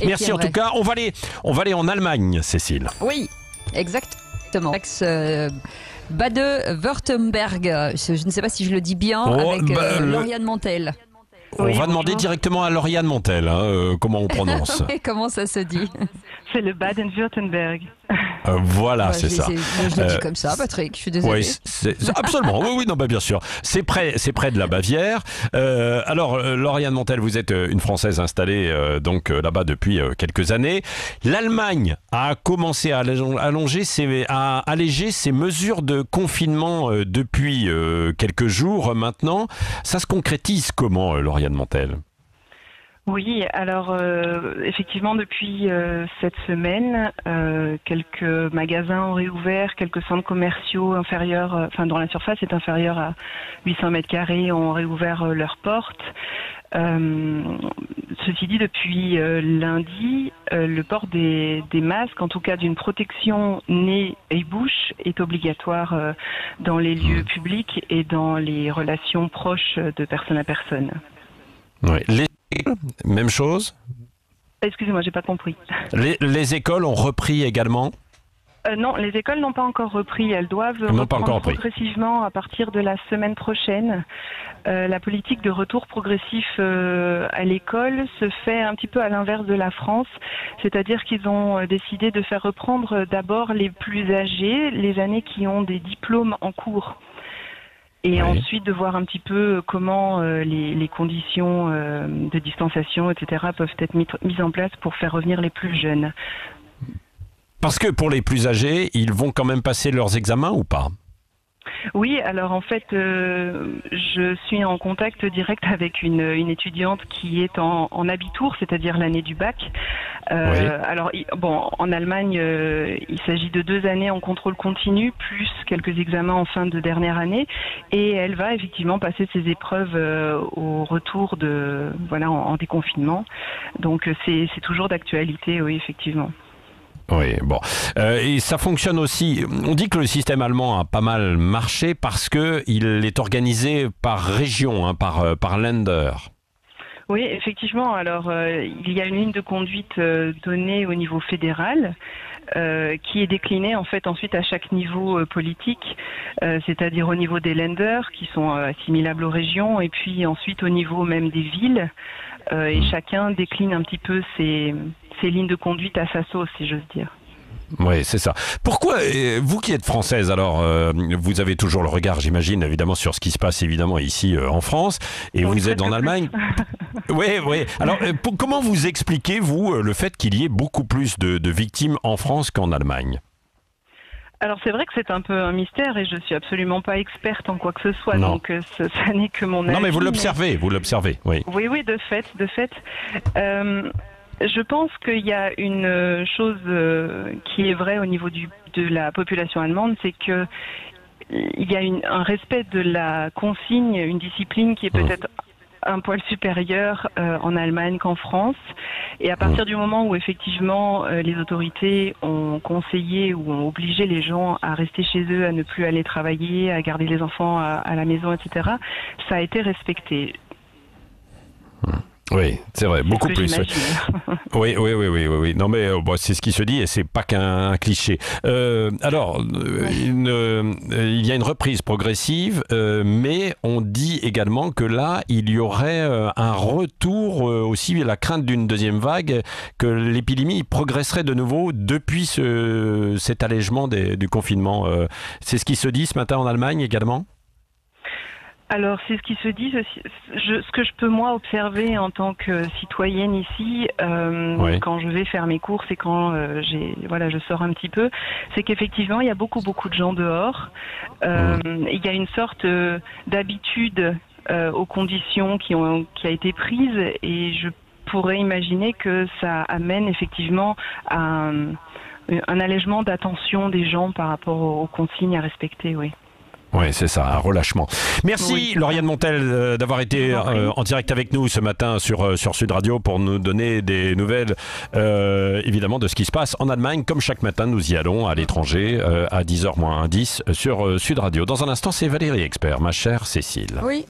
Merci en tout cas. On va aller en Allemagne, Cécile. Oui, exactement. Bade-Württemberg. Je ne sais pas si je le dis bien, avec Lauriane Montel. On va demander directement à Lauriane Montel comment on prononce. Et comment ça se dit? C'est le Baden-Württemberg. Voilà, c'est ça. Je le dis comme ça, Patrick, je suis désolée. Oui, absolument, oui, non, bien sûr. C'est près de la Bavière. Alors, Lauriane Montel, vous êtes une Française installée là-bas depuis quelques années. L'Allemagne a commencé à alléger ses mesures de confinement depuis quelques jours maintenant. Ça se concrétise comment, Lauriane Montel ? Oui, alors effectivement depuis cette semaine, quelques magasins ont réouvert, quelques centres commerciaux inférieurs, dont la surface est inférieure à 800 mètres carrés ont réouvert leurs portes. Ceci dit, depuis lundi, le port des masques, en tout cas d'une protection nez et bouche, est obligatoire dans les lieux publics et dans les relations proches de personne à personne. Oui. Même chose? Excusez-moi, j'ai pas compris. Les écoles ont repris également? Non, les écoles n'ont pas encore repris. Elles doivent reprendre progressivement à partir de la semaine prochaine. La politique de retour progressif à l'école se fait un petit peu à l'inverse de la France, c'est-à-dire qu'ils ont décidé de faire reprendre d'abord les plus âgés, les années qui ont des diplômes en cours. Et ensuite de voir un petit peu comment les conditions de distanciation, etc. peuvent être mises en place pour faire revenir les plus jeunes. Parce que pour les plus âgés, ils vont quand même passer leurs examens ou pas ? Oui, alors en fait, je suis en contact direct avec une étudiante qui est en Abitur, c'est-à-dire l'année du bac. Alors, en Allemagne, il s'agit de 2 années en contrôle continu, plus quelques examens en fin de dernière année. Et elle va effectivement passer ses épreuves au retour en déconfinement. Donc, c'est toujours d'actualité, oui, effectivement. Oui, bon. Et ça fonctionne aussi. On dit que le système allemand a pas mal marché parce que il est organisé par région, par Länder. Oui, effectivement. Alors, il y a une ligne de conduite donnée au niveau fédéral qui est déclinée en fait ensuite à chaque niveau politique, c'est-à-dire au niveau des Länder qui sont assimilables aux régions, et puis ensuite au niveau même des villes. Et chacun décline un petit peu ses lignes de conduite à sa sauce, si j'ose dire. Oui, c'est ça. Pourquoi, vous qui êtes française, alors, vous avez toujours le regard, j'imagine, évidemment, sur ce qui se passe, évidemment, ici, en France, et vous êtes en Allemagne. Oui. Alors, comment vous expliquez, vous, le fait qu'il y ait beaucoup plus de victimes en France qu'en Allemagne ? Alors c'est vrai que c'est un peu un mystère et je suis absolument pas experte en quoi que ce soit, donc ça n'est que mon avis. Non mais vous l'observez, oui. Oui, de fait. Je pense qu'il y a une chose qui est vraie au niveau de la population allemande, c'est que il y a un respect de la consigne, une discipline qui est peut-être un poil supérieur en Allemagne qu'en France. Et à partir du moment où effectivement les autorités ont conseillé ou ont obligé les gens à rester chez eux, à ne plus aller travailler, à garder les enfants à la maison, etc., ça a été respecté. Oui, c'est vrai, beaucoup plus. Oui. Non, mais c'est ce qui se dit et c'est pas qu'un cliché. Alors, il y a une reprise progressive, mais on dit également que là, il y aurait un retour aussi à la crainte d'une deuxième vague, que l'épidémie progresserait de nouveau depuis cet allègement du confinement. C'est ce qui se dit ce matin en Allemagne également ? Alors c'est ce qui se dit. Ce que je peux moi observer en tant que citoyenne ici, quand je vais faire mes courses et quand je sors un petit peu, c'est qu'effectivement il y a beaucoup de gens dehors. Il y a une sorte d'habitude aux conditions qui a été prise et je pourrais imaginer que ça amène effectivement à un allègement d'attention des gens par rapport aux consignes à respecter, oui. Oui, c'est ça, un relâchement. Merci Lauriane Montel d'avoir été en direct avec nous ce matin sur Sud Radio pour nous donner des nouvelles évidemment de ce qui se passe en Allemagne. Comme chaque matin, nous y allons à l'étranger à 10h moins 10 sur Sud Radio. Dans un instant, c'est Valérie Expert, ma chère Cécile. Oui.